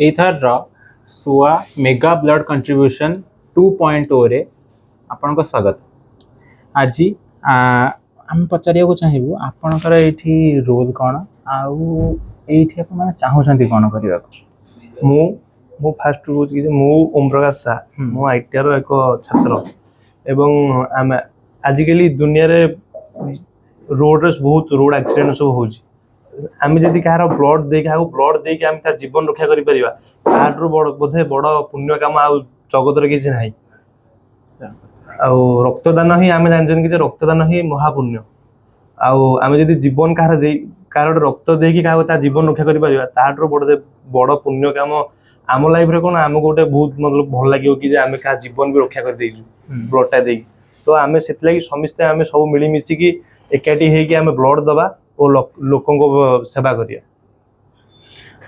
एथर सुआ mega blood contribution 2.0 रे आपन को स्वागत। आज आम पचारिया चाहबू आपणकर ये रोल कौन आउ एठी आप माने चाहउछंती कौन करबा को। मु फास्ट कहूँ कि मु ओम प्रकाश सा मु आईटीआर एक छात्र एवं आम आजिकली दुनिया रे रोड बहुत रोड एक्सीडेंट सब होउची आम जदि कहार ब्लड दे ब्लड दे आम तार जीवन रक्षा करि परिबा ताठू बड़ बोधे बड़ पुण्य काम आ जगत रे किछि नाही। आउ रक्तदान ही आम जानछन कि रक्तदान ही महापुण्य आउ आम जदि जीवन कहार दे कार रक्त देकी क्या जीवन रक्षा करि परिबा ताठू बड़ पुण्य काम आम लाइफ रे कोन आम गोटे बहुत मतलब भल लागियो कि आम का जीवन भी रक्षा कर देइजु ब्लडटा दे। तो आम से समस्ते आम सब मिली मिसिकी एकाठी होगी आम ब्लड दबा और लोकों को सेवा करिया।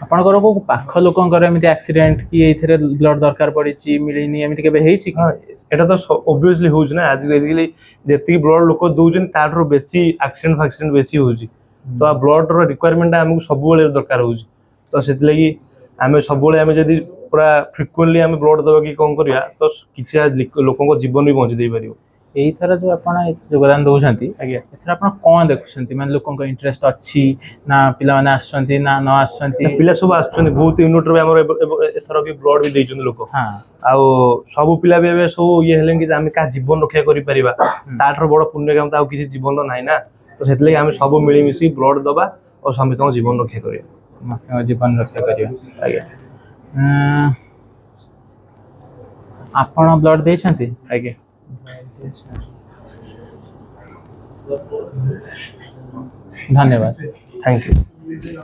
आपनकर को पाख लोकंकर एमिति एक्सीडेंट कि एथिरे ब्लड दरकार पड़िछि मिलिनी एमिति केबे हेछि कि? हां एटा तो ऑब्वियसली होउछ ना आज बेसिकली जेति ब्लड लोक दोजन ताठरो बेसी एक्सीडेंट बेसी होउछि तो ब्लड रो रिक्वायरमेंट हमकु सब बेले दरकार होउछि। तो सेति लागि आम सब बेले आम जदि पूरा फ्रिक्वेंटली आम ब्लड दबा कि कोन करिया तो किछि लोकों को जीवन भी बंची दे परियो। एई थरा जो आपण योगदान दउछंती आज्ञा एथरा आपण कोन देखुछंती माने लोकन को इंटरेस्ट अछि ना पिला माने आछंती ना न आछंती? पिला सब आछंती बहुत यूनिट रे हमर एथरा भी ब्लड भी दैछन लोक। हां आ सब पिला भी एबे सब ये हेलेन कि आम का जीवन रक्षा करि परिबा ताठरो बड़ पुण्य काम ता किछि जीवन तो नाही ना। तो सेति लागि आम सब मिली मिसी ब्लड दबा और समितन जीवन रक्षा करिया समस्त जीवन रक्षा करिया। आज्ञा आपण ब्लड दैछंती? आज्ञा धन्यवाद। Thank you.